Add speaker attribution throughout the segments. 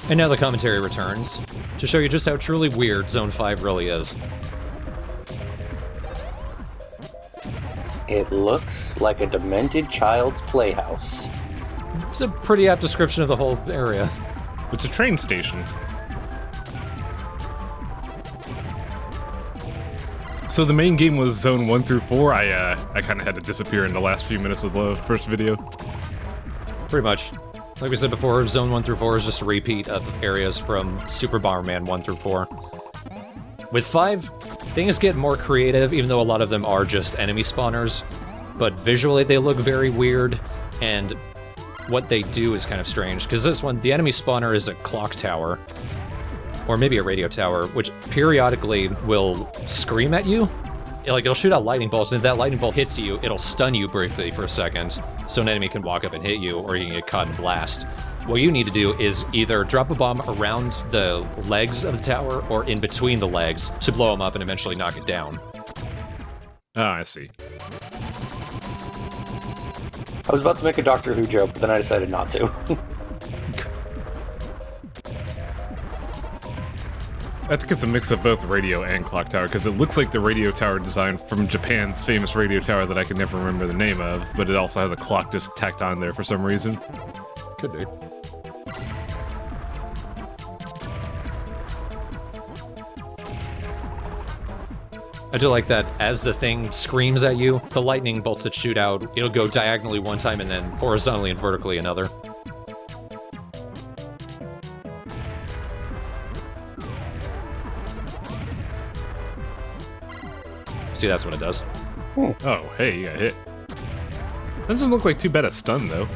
Speaker 1: And now the commentary returns, to show you just how truly weird Zone 5 really is.
Speaker 2: It looks like a demented child's playhouse.
Speaker 1: It's a pretty apt description of the whole area.
Speaker 3: It's a train station. So the main game was Zone 1 through 4. I kind of had to disappear in the last few minutes of the first video.
Speaker 1: Pretty much. Like we said before, Zone 1 through 4 is just a repeat of areas from Super Bomberman 1 through 4. With 5, things get more creative, even though a lot of them are just enemy spawners. But visually they look very weird, and what they do is kind of strange. Because this one, the enemy spawner is a clock tower, or maybe a radio tower, which periodically will scream at you. It'll shoot out lightning bolts, and if that lightning bolt hits you, it'll stun you briefly for a second, so an enemy can walk up and hit you, or you can get caught in a blast. What you need to do is either drop a bomb around the legs of the tower, or in between the legs, to blow them up and eventually knock it down.
Speaker 3: Ah, I see.
Speaker 2: I was about to make a Doctor Who joke, but then I decided not to.
Speaker 3: I think it's a mix of both radio and clock tower, because it looks like the radio tower design from Japan's famous radio tower that I can never remember the name of, but it also has a clock just tacked on there for some reason.
Speaker 1: Could be. I do like that as the thing screams at you, the lightning bolts that shoot out, it'll go diagonally one time and then horizontally and vertically another. See, that's what it does.
Speaker 3: Oh, hey, you got hit. That doesn't look like too bad a stun, though.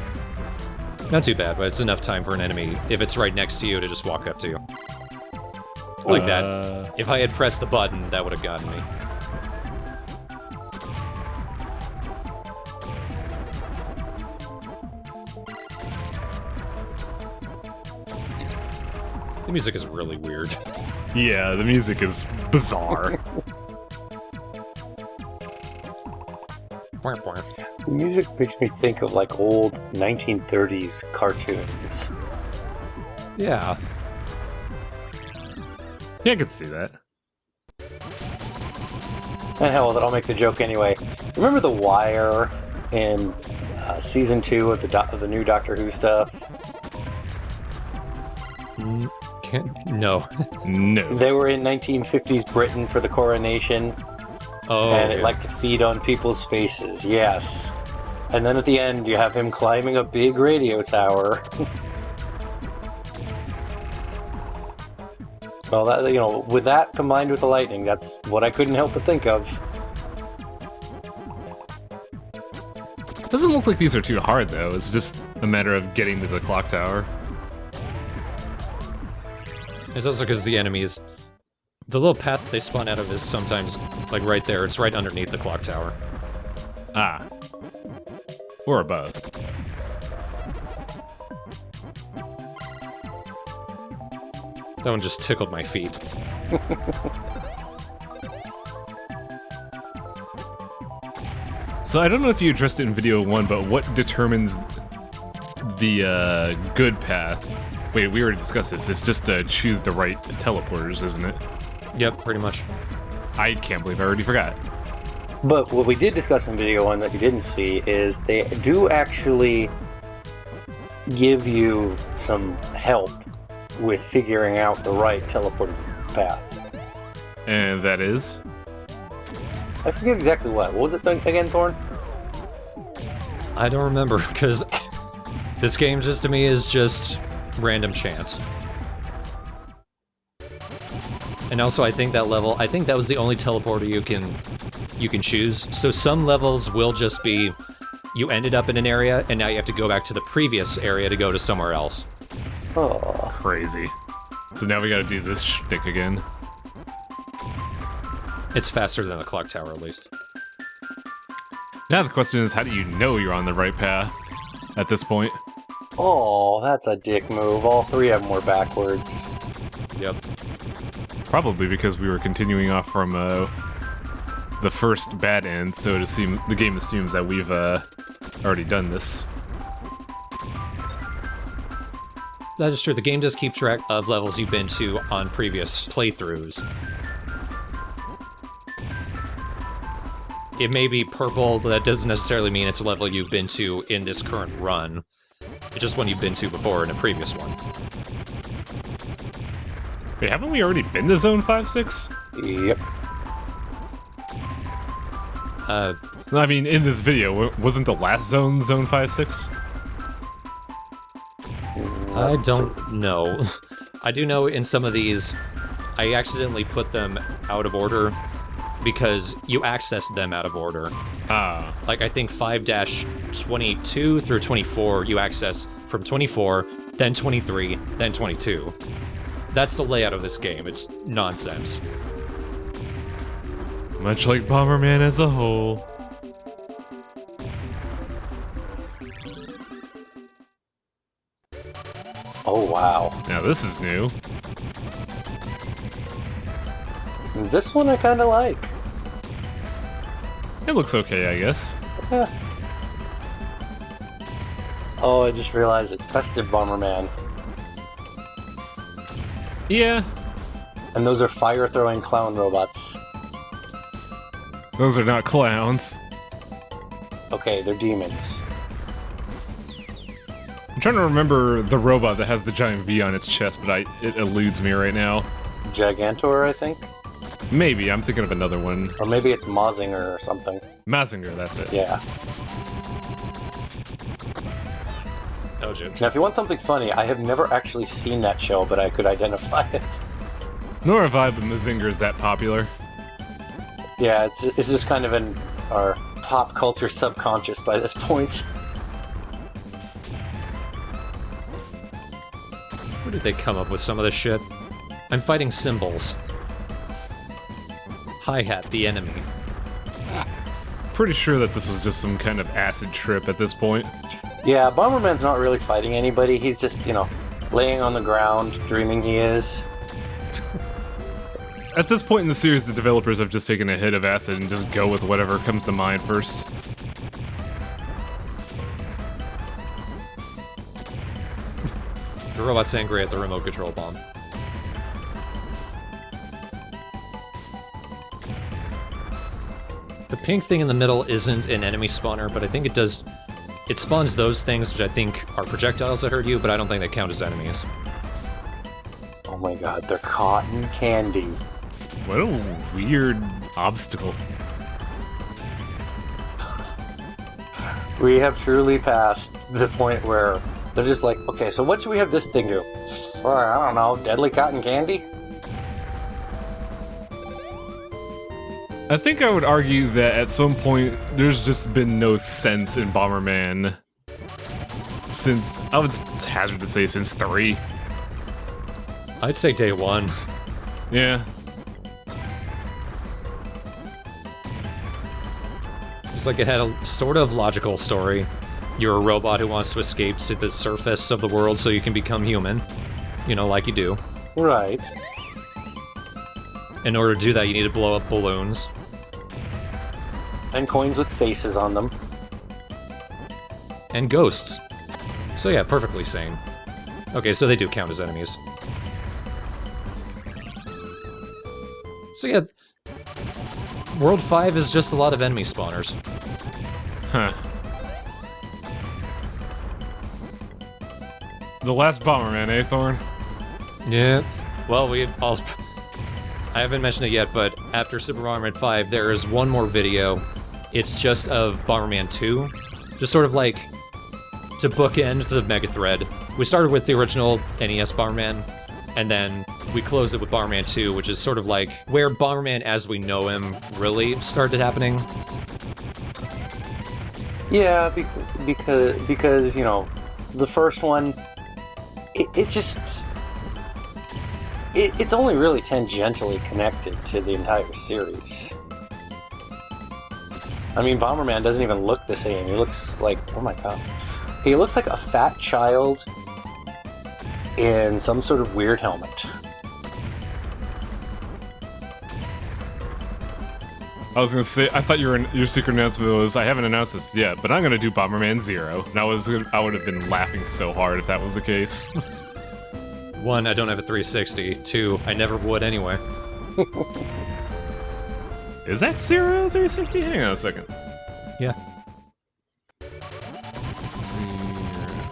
Speaker 1: Not too bad, but it's enough time for an enemy, if it's right next to you, to just walk up to you. Like that. If I had pressed the button, that would have gotten me. The music is really weird.
Speaker 3: Yeah, the music is bizarre.
Speaker 2: The music makes me think of like old 1930s cartoons.
Speaker 1: Yeah.
Speaker 3: Yeah, I could see that.
Speaker 2: And hell, I'll make the joke anyway. Remember The Wire in season 2 of the new Doctor Who stuff?
Speaker 1: No.
Speaker 3: No.
Speaker 2: They were in 1950s Britain for the coronation.
Speaker 1: Oh,
Speaker 2: and it liked to feed on people's faces, yes. And then at the end, you have him climbing a big radio tower. Well, that, with that combined with the lightning, that's what I couldn't help but think of.
Speaker 3: Doesn't look like these are too hard, though. It's just a matter of getting to the clock tower.
Speaker 1: It's also because the enemies... The little path they spawn out of is sometimes, like, right there. It's right underneath the clock tower.
Speaker 3: Ah. Or above.
Speaker 1: That one just tickled my feet.
Speaker 3: So I don't know if you addressed it in video 1, but what determines the good path? Wait, we already discussed this. It's just to choose the right teleporters, isn't it?
Speaker 1: Yep, pretty much.
Speaker 3: I can't believe I already forgot.
Speaker 2: But what we did discuss in video 1 that you didn't see is they do actually give you some help with figuring out the right teleporting path.
Speaker 3: And that is?
Speaker 2: I forget exactly what. What was it again, Thorn?
Speaker 1: I don't remember, because this game just to me is just random chance. And also, I think that was the only teleporter you can choose. So some levels will just be, you ended up in an area, and now you have to go back to the previous area to go to somewhere else.
Speaker 2: Oh.
Speaker 3: Crazy. So now we gotta do this shtick again.
Speaker 1: It's faster than the clock tower, at least.
Speaker 3: Now the question is, how do you know you're on the right path at this point?
Speaker 2: Oh, that's a dick move. All three of them were backwards.
Speaker 1: Yep.
Speaker 3: Probably because we were continuing off from the first bad end, so the game assumes that we've already done this.
Speaker 1: That is true. The game does keep track of levels you've been to on previous playthroughs. It may be purple, but that doesn't necessarily mean it's a level you've been to in this current run. It's just one you've been to before in a previous one.
Speaker 3: Wait, haven't we already been to Zone 5-6?
Speaker 2: Yep.
Speaker 3: I mean, in this video, wasn't the last zone Zone 5-6?
Speaker 1: I don't know. I do know in some of these, I accidentally put them out of order because you access them out of order.
Speaker 3: Ah.
Speaker 1: Like, I think 5-22 through 24, you access from 24, then 23, then 22. That's the layout of this game. It's nonsense.
Speaker 3: Much like Bomberman as a whole.
Speaker 2: Oh, wow.
Speaker 3: Now this is new.
Speaker 2: This one I kind of like.
Speaker 3: It looks okay, I guess.
Speaker 2: Yeah. Oh, I just realized it's Festive Bomberman.
Speaker 3: Yeah.
Speaker 2: And those are fire-throwing clown robots.
Speaker 3: Those are not clowns.
Speaker 2: Okay, they're demons.
Speaker 3: I'm trying to remember the robot that has the giant V on its chest, but it eludes me right now.
Speaker 2: Gigantor, I think?
Speaker 3: Maybe, I'm thinking of another one.
Speaker 2: Or maybe it's Mazinger or something.
Speaker 3: Mazinger, that's it.
Speaker 2: Yeah.
Speaker 1: Oh, shit.
Speaker 2: Now, if you want something funny, I have never actually seen that show, but I could identify it.
Speaker 3: Nor have I, but Mazinger is that popular.
Speaker 2: Yeah, it's just kind of in our pop culture subconscious by this point.
Speaker 1: Where did they come up with some of this shit? I'm fighting symbols. Hi-hat, the enemy.
Speaker 3: Pretty sure that this was just some kind of acid trip at this point.
Speaker 2: Yeah, Bomberman's not really fighting anybody. He's just, laying on the ground, dreaming he is.
Speaker 3: At this point in the series, the developers have just taken a hit of acid and just go with whatever comes to mind first.
Speaker 1: The robot's angry at the remote control bomb. The pink thing in the middle isn't an enemy spawner, but I think it does... It spawns those things, which I think are projectiles that hurt you, but I don't think they count as enemies.
Speaker 2: Oh my god, they're cotton candy.
Speaker 3: What a weird obstacle.
Speaker 2: We have truly passed the point where they're just like, okay, so what should we have this thing do? I don't know, deadly cotton candy?
Speaker 3: I think I would argue that at some point, there's just been no sense in Bomberman since, I would hazard to say, since 3.
Speaker 1: I'd say day one.
Speaker 3: Yeah.
Speaker 1: It's like it had a sort of logical story. You're a robot who wants to escape to the surface of the world so you can become human. You know, like you do.
Speaker 2: Right.
Speaker 1: In order to do that, you need to blow up balloons.
Speaker 2: And coins with faces on them.
Speaker 1: And ghosts. So yeah, perfectly sane. Okay, so they do count as enemies. So yeah, World 5 is just a lot of enemy spawners.
Speaker 3: Huh. The last Bomberman, eh, Thorn?
Speaker 1: Yeah. Well, I haven't mentioned it yet, but after Super Bomberman 5, there is one more video. It's just of Bomberman 2. Just sort of like to bookend the mega thread. We started with the original NES Bomberman, and then we closed it with Bomberman 2, which is sort of like where Bomberman as we know him really started happening.
Speaker 2: Yeah, because the first one, it's only really tangentially connected to the entire series. I mean, Bomberman doesn't even look the same. He looks like, oh my god. He looks like a fat child in some sort of weird helmet.
Speaker 3: I was gonna say, I thought your secret announcement was, I haven't announced this yet, but I'm gonna do Bomberman 0. And I would have been laughing so hard if that was the case.
Speaker 1: 1, I don't have a 360. 2, I never would anyway.
Speaker 3: Is X-Zero 360? Hang on a second.
Speaker 1: Yeah.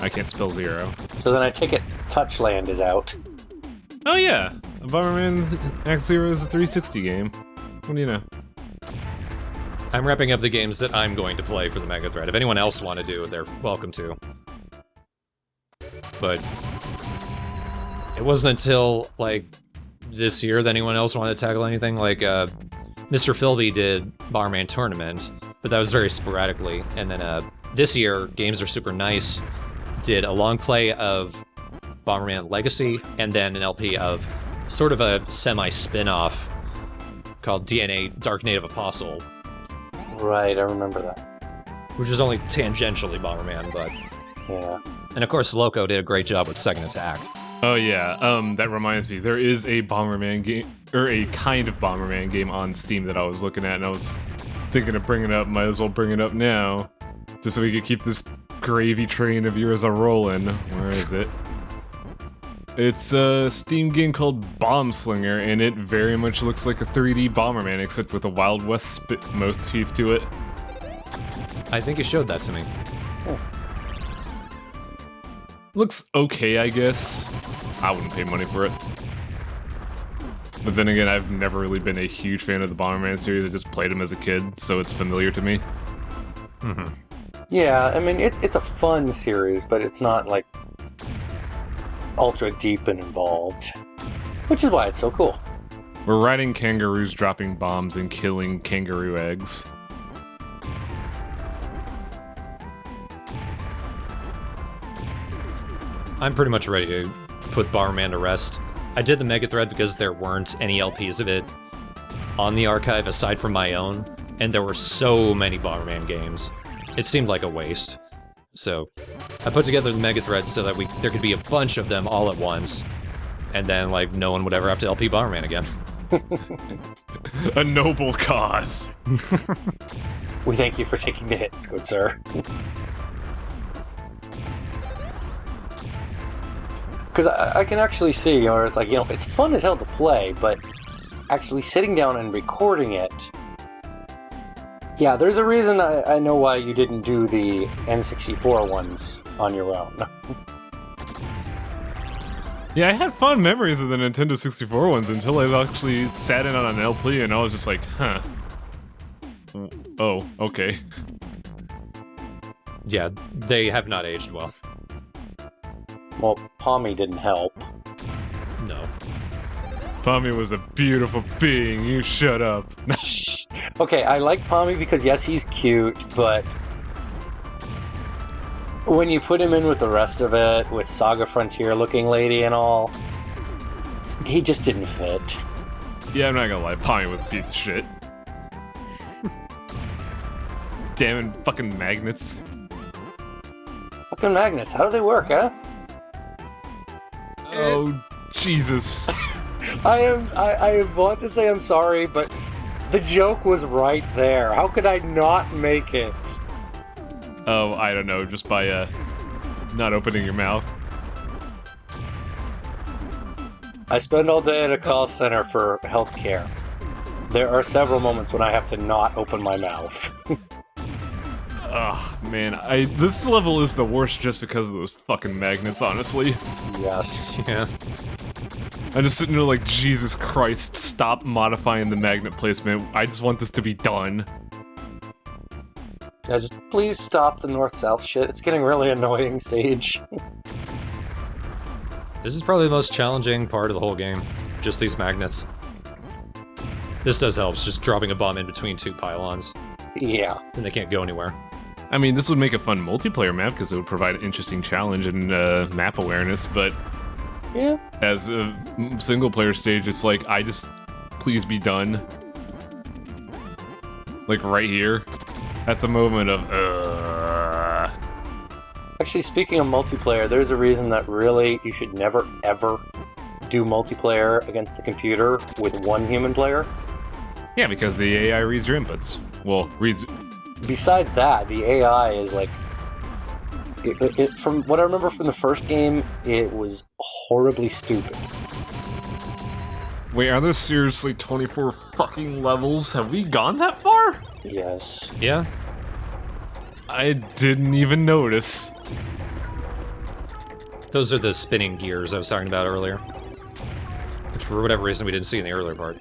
Speaker 3: I can't spell zero.
Speaker 2: So then I take it Touchland is out.
Speaker 3: Oh yeah, Bomberman X-Zero is a 360 game. What do you know?
Speaker 1: I'm wrapping up the games that I'm going to play for the Mega Thread. If anyone else want to do it, they're welcome to. But it wasn't until, like, this year that anyone else wanted to tackle anything. Like, Mr. Philby did Bomberman Tournament, but that was very sporadically. And then this year, Games Are Super Nice did a long play of Bomberman Legacy, and then an LP of sort of a semi-spin-off called DNA Dark Native Apostle.
Speaker 2: Right, I remember that.
Speaker 1: Which was only tangentially Bomberman, but...
Speaker 2: Yeah.
Speaker 1: And of course, Loco did a great job with Second Attack.
Speaker 3: Oh yeah, that reminds me, there is a Bomberman game, or a kind of Bomberman game on Steam that I was looking at, and I was thinking of bringing it up, might as well bring it up now, just so we could keep this gravy train of yours a-rolling. Where is it? It's a Steam game called Bomb Slinger, and it very much looks like a 3D Bomberman, except with a Wild West spit motif to it.
Speaker 1: I think you showed that to me.
Speaker 2: Oh.
Speaker 3: Looks okay, I guess. I wouldn't pay money for it. But then again, I've never really been a huge fan of the Bomberman series. I just played them as a kid, so it's familiar to me.
Speaker 1: Mm-hmm.
Speaker 2: Yeah, I mean, it's a fun series, but it's not, like, ultra deep and involved. Which is why it's so cool.
Speaker 3: We're riding kangaroos, dropping bombs, and killing kangaroo eggs.
Speaker 1: I'm pretty much ready to put Bomberman to rest. I did the Mega Thread because there weren't any LPs of it on the archive aside from my own, and there were so many Bomberman games. It seemed like a waste. So, I put together the Mega Thread so that there could be a bunch of them all at once, and then, like, no one would ever have to LP Bomberman again.
Speaker 3: A noble cause!
Speaker 2: We thank you for taking the hits, good sir. Because I can actually see, you know, it's like, you know, it's fun as hell to play, but actually sitting down and recording it... Yeah, there's a reason I know why you didn't do the N64 ones on your own.
Speaker 3: Yeah, I had fond memories of the Nintendo 64 ones until I actually sat in on an LP and I was just like, huh. Oh, okay.
Speaker 1: Yeah, they have not aged well.
Speaker 2: Well, Pommy didn't help.
Speaker 1: No.
Speaker 3: Pommy was a beautiful being, you shut up.
Speaker 2: Okay, I like Pommy because, yes, he's cute, but when you put him in with the rest of it, with Saga Frontier-looking lady and all, he just didn't fit.
Speaker 3: Yeah, I'm not gonna lie, Pommy was a piece of shit. Damn fucking magnets.
Speaker 2: Fucking magnets, how do they work, huh?
Speaker 3: Oh, Jesus.
Speaker 2: I want to say I'm sorry, but the joke was right there. How could I not make it?
Speaker 3: Oh, I don't know, just by, not opening your mouth.
Speaker 2: I spend all day at a call center for healthcare. There are several moments when I have to not open my mouth.
Speaker 3: Ugh, man, this level is the worst just because of those fucking magnets, honestly.
Speaker 2: Yes.
Speaker 1: Yeah.
Speaker 3: I'm just sitting there like, Jesus Christ, stop modifying the magnet placement. I just want this to be done.
Speaker 2: Yeah, just please stop the north-south shit. It's getting really annoying, Stage.
Speaker 1: This is probably the most challenging part of the whole game. Just these magnets. This does help, it's just dropping a bomb in between two pylons.
Speaker 2: Yeah.
Speaker 1: And they can't go anywhere.
Speaker 3: I mean, this would make a fun multiplayer map because it would provide an interesting challenge and map awareness, but
Speaker 2: Yeah.
Speaker 3: as a single-player stage, it's like, please be done. Like, right here. That's a moment of,
Speaker 2: Actually, speaking of multiplayer, there's a reason that really you should never, ever do multiplayer against the computer with one human player.
Speaker 3: Yeah, because the AI reads your inputs. Well, reads...
Speaker 2: Besides that, the AI is like From what I remember from the first game, it was horribly stupid.
Speaker 3: Wait, are there seriously 24 fucking levels? Have we gone that far?
Speaker 2: Yes.
Speaker 1: Yeah.
Speaker 3: I didn't even notice.
Speaker 1: Those are the spinning gears I was talking about earlier. Which, for whatever reason, we didn't see in the earlier part.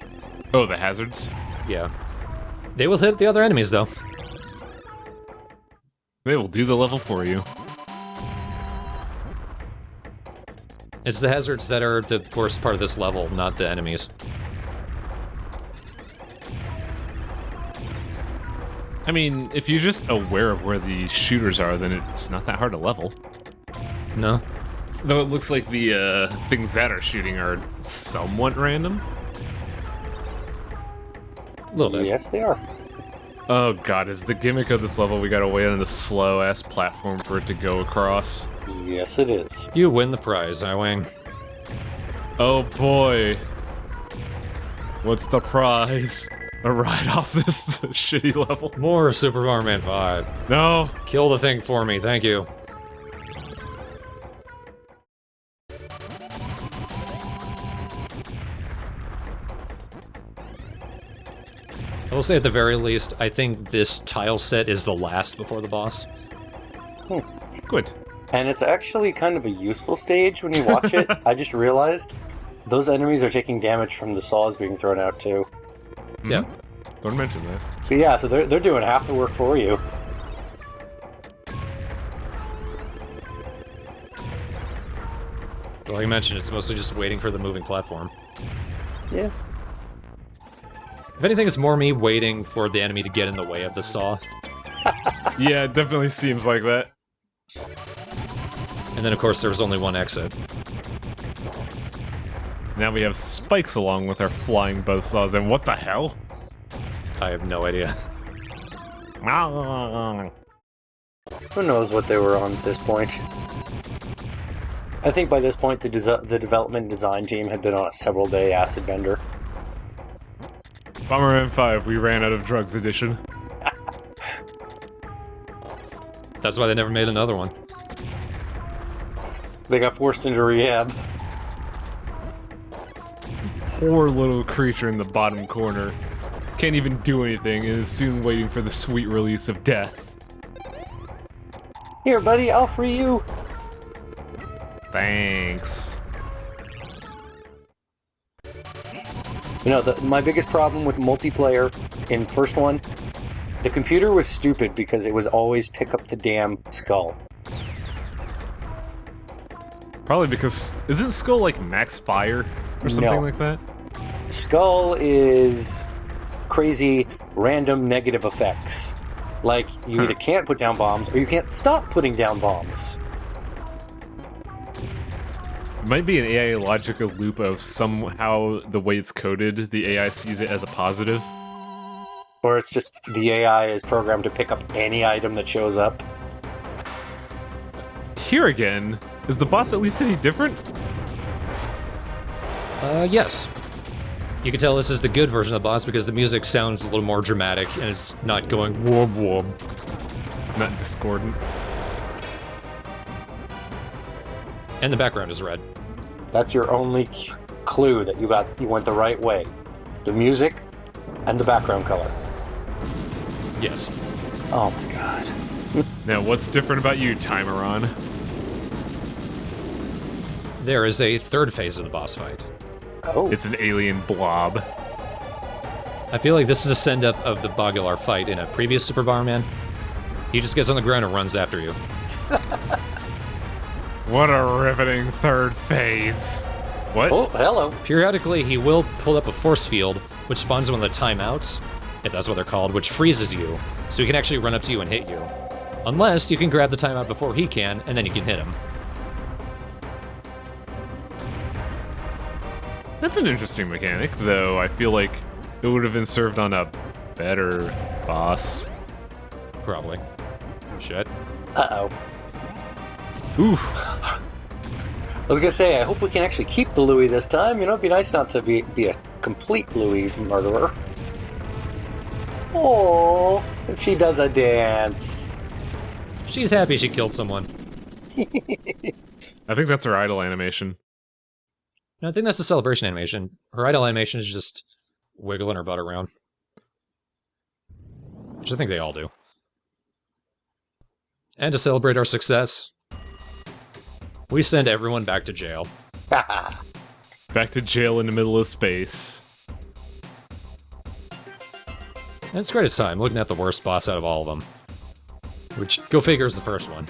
Speaker 3: Oh, the hazards?
Speaker 1: Yeah. They will hit the other enemies, though.
Speaker 3: They will do the level for you.
Speaker 1: It's the hazards that are the worst part of this level, not the enemies.
Speaker 3: I mean, if you're just aware of where the shooters are, then it's not that hard to level.
Speaker 1: No?
Speaker 3: Though it looks like the things that are shooting are somewhat random.
Speaker 1: A little bit.
Speaker 2: Yes, they are.
Speaker 3: Oh god, is the gimmick of this level we gotta wait on the slow-ass platform for it to go across?
Speaker 2: Yes, it is.
Speaker 1: You win the prize, Wang.
Speaker 3: Oh boy. What's the prize? A ride off this shitty level?
Speaker 1: More Super Bomberman 5.
Speaker 3: No!
Speaker 1: Kill the thing for me, thank you. I will say at the very least, I think this tile set is the last before the boss.
Speaker 3: Good.
Speaker 2: And it's actually kind of a useful stage when you watch it. I just realized those enemies are taking damage from the saws being thrown out too.
Speaker 1: Yeah.
Speaker 3: Don't mention that.
Speaker 2: So yeah, so they're doing half the work for you.
Speaker 1: Like I mentioned, it's mostly just waiting for the moving platform.
Speaker 2: Yeah.
Speaker 1: If anything, it's more me waiting for the enemy to get in the way of the saw.
Speaker 3: Yeah, it definitely seems like that.
Speaker 1: And then, of course, there was only one exit.
Speaker 3: Now we have spikes along with our flying buzzsaws, and what the hell?
Speaker 1: I have no idea.
Speaker 2: Who knows what they were on at this point? I think by this point the development design team had been on a several-day acid bender.
Speaker 3: Bomberman 5, we ran out of drugs edition.
Speaker 1: That's why they never made another one.
Speaker 2: They got forced into rehab.
Speaker 3: Poor little creature in the bottom corner. Can't even do anything and is soon waiting for the sweet release of death.
Speaker 2: Here, buddy, I'll free you!
Speaker 3: Thanks.
Speaker 2: You know, my biggest problem with multiplayer in first one, the computer was stupid because it was always pick up the damn skull.
Speaker 3: Probably because... Isn't Skull like max fire? Or something
Speaker 2: No.
Speaker 3: like that?
Speaker 2: Skull is crazy, random negative effects. Like, you either can't put down bombs, or you can't stop putting down bombs.
Speaker 3: It might be an AI logical loop of somehow the way it's coded, the AI sees it as a positive.
Speaker 2: Or it's just the AI is programmed to pick up any item that shows up.
Speaker 3: Here again, is the boss at least any different?
Speaker 1: Yes. You can tell this is the good version of the boss because the music sounds a little more dramatic and it's not going whoop whoop.
Speaker 3: It's not discordant.
Speaker 1: And the background is red.
Speaker 2: That's your only clue that you went the right way. The music and the background color.
Speaker 1: Yes.
Speaker 2: Oh my god.
Speaker 3: Now, what's different about you, Timeron?
Speaker 1: There is a third phase of the boss fight.
Speaker 2: Oh.
Speaker 3: It's an alien blob.
Speaker 1: I feel like this is a send-up of the Bogular fight in a previous Super Bomberman. He just gets on the ground and runs after you.
Speaker 3: What a riveting third phase. What?
Speaker 2: Oh, hello.
Speaker 1: Periodically, he will pull up a force field, which spawns one of the timeouts, if that's what they're called, which freezes you, so he can actually run up to you and hit you. Unless you can grab the timeout before he can, and then you can hit him.
Speaker 3: That's an interesting mechanic, though I feel like it would have been served on a better boss.
Speaker 1: Probably. Shit.
Speaker 2: Uh-oh.
Speaker 3: Oof.
Speaker 2: I was gonna say, I hope we can actually keep the Louie this time. You know, it'd be nice not to be a complete Louie murderer. Oh, and she does a dance.
Speaker 1: She's happy she killed someone.
Speaker 3: I think that's her idle animation.
Speaker 1: No, I think that's the celebration animation. Her idle animation is just wiggling her butt around. Which I think they all do. And to celebrate our success, we send everyone back to jail.
Speaker 3: Back to jail in the middle of space.
Speaker 1: And it's great time looking at the worst boss out of all of them. Which, go figure, is the first one.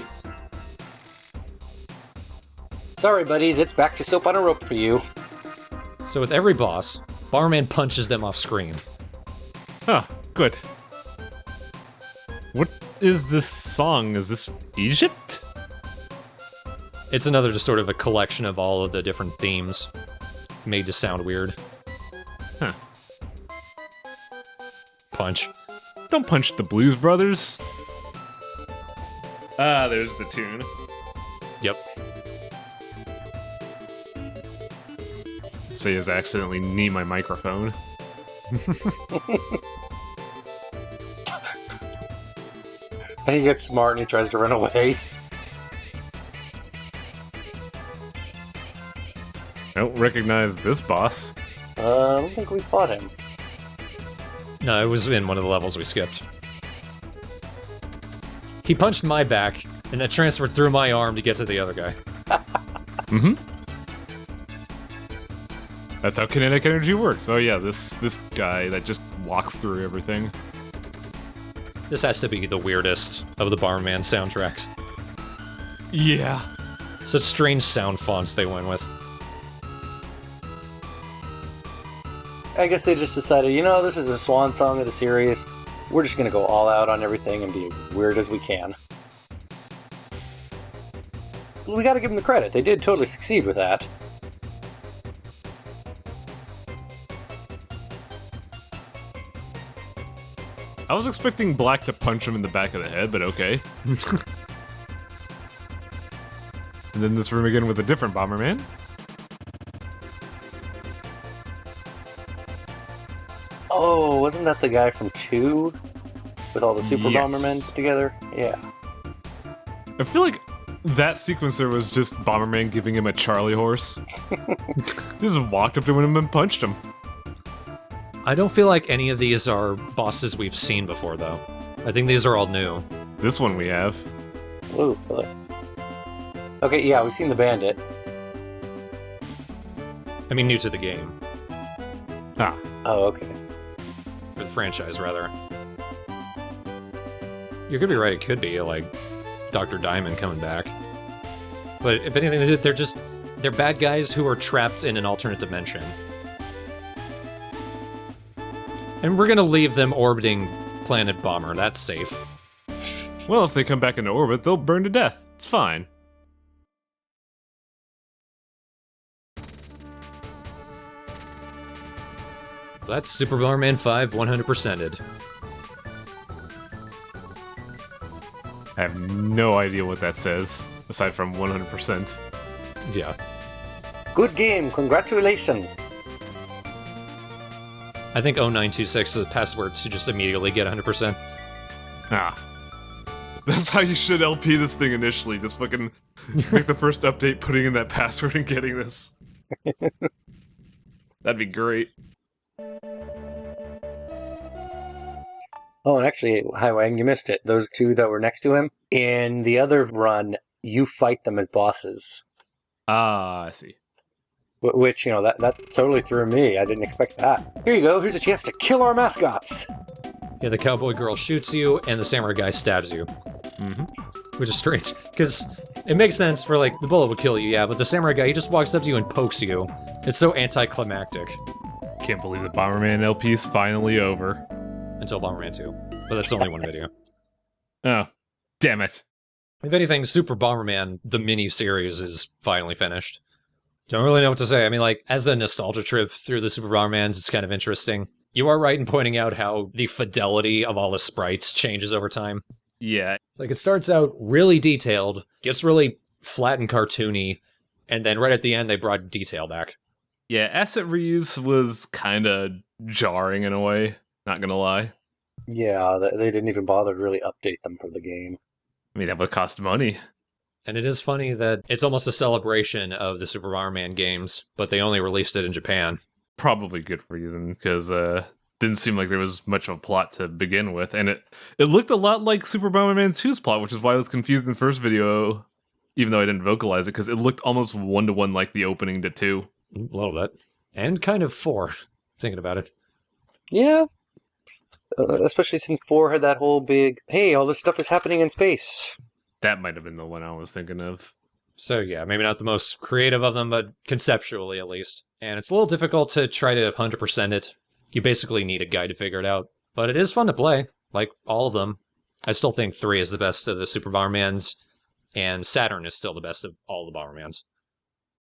Speaker 2: Sorry, buddies, it's back to soap on a rope for you.
Speaker 1: So with every boss, Bomberman punches them off screen.
Speaker 3: Huh, good. What is this song? Is this Egypt?
Speaker 1: It's another just sort of a collection of all of the different themes made to sound weird.
Speaker 3: Huh.
Speaker 1: Punch.
Speaker 3: Don't punch the Blues Brothers. Ah, there's the tune.
Speaker 1: Yep.
Speaker 3: Say is accidentally knee my microphone.
Speaker 2: And he gets smart and he tries to run away.
Speaker 3: I don't recognize this boss.
Speaker 2: I don't think we fought him.
Speaker 1: No, it was in one of the levels we skipped. He punched my back, and that transferred through my arm to get to the other guy.
Speaker 3: Mm-hmm. That's how kinetic energy works. Oh yeah, this guy that just walks through everything.
Speaker 1: This has to be the weirdest of the Bomberman soundtracks.
Speaker 3: Yeah.
Speaker 1: Such strange sound fonts they went with.
Speaker 2: I guess they just decided, you know, this is a swan song of the series. We're just going to go all out on everything and be as weird as we can. We got to give them the credit. They did totally succeed with that.
Speaker 3: I was expecting Black to punch him in the back of the head, but okay. And then this room again with a different Bomberman.
Speaker 2: Oh, wasn't that the guy from 2? With all the Super
Speaker 3: Yes.
Speaker 2: Bombermen put together? Yeah.
Speaker 3: I feel like that sequence there was just Bomberman giving him a Charlie horse. He just walked up to him and punched him.
Speaker 1: I don't feel like any of these are bosses we've seen before, though. I think these are all new.
Speaker 3: This one we have.
Speaker 2: Whoa. Look. Okay, yeah, we've seen the bandit.
Speaker 1: I mean, new to the game.
Speaker 3: Ah.
Speaker 2: Oh, okay.
Speaker 1: Or the franchise, rather. You could be right, it could be, like, Dr. Diamond coming back. But if anything, they're bad guys who are trapped in an alternate dimension. And we're gonna leave them orbiting Planet Bomber, that's safe.
Speaker 3: Well, if they come back into orbit, they'll burn to death. It's fine.
Speaker 1: That's Super Bomberman 5 100%ed.
Speaker 3: I have no idea what that says, aside from 100%.
Speaker 1: Yeah.
Speaker 2: Good game, congratulations.
Speaker 1: I think 0926 is a password to just immediately get 100%.
Speaker 3: Ah. That's how you should LP this thing initially. Just fucking make the first update, putting in that password and getting this. That'd be great.
Speaker 2: Oh, and actually, Highwang, you missed it. Those two that were next to him, in the other run, you fight them as bosses.
Speaker 3: Ah, I see.
Speaker 2: Which, you know, that totally threw me. I didn't expect that. Here you go. Here's a chance to kill our mascots.
Speaker 1: Yeah, the cowboy girl shoots you, and the samurai guy stabs you.
Speaker 3: Mm-hmm.
Speaker 1: Which is strange, because it makes sense for, like, the bullet will kill you, yeah, but the samurai guy, he just walks up to you and pokes you. It's so anticlimactic.
Speaker 3: Can't believe the Bomberman LP is finally over.
Speaker 1: Until Bomberman 2. But that's only one video.
Speaker 3: Oh, damn it.
Speaker 1: If anything, Super Bomberman, the mini-series, is finally finished. Don't really know what to say. I mean, like, as a nostalgia trip through the Super Bombermans, it's kind of interesting. You are right in pointing out how the fidelity of all the sprites changes over time.
Speaker 3: Yeah.
Speaker 1: Like, it starts out really detailed, gets really flat and cartoony, and then right at the end, they brought detail back.
Speaker 3: Yeah, asset reuse was kind of jarring in a way, not gonna lie.
Speaker 2: Yeah, they didn't even bother to really update them for the game.
Speaker 3: I mean, that would cost money.
Speaker 1: And it is funny that it's almost a celebration of the Super Bomberman games, but they only released it in Japan.
Speaker 3: Probably good reason, because didn't seem like there was much of a plot to begin with, and it looked a lot like Super Bomberman 2's plot, which is why I was confused in the first video, even though I didn't vocalize it, because it looked almost one-to-one like the opening to 2.
Speaker 1: A little bit. And kind of 4, thinking about it.
Speaker 2: Yeah. Especially since 4 had that whole big, hey, all this stuff is happening in space.
Speaker 3: That might have been the one I was thinking of.
Speaker 1: So yeah, maybe not the most creative of them, but conceptually at least. And it's a little difficult to try to 100% it. You basically need a guide to figure it out. But it is fun to play, like all of them. I still think 3 is the best of the Super Bombermans, and Saturn is still the best of all the Bombermans.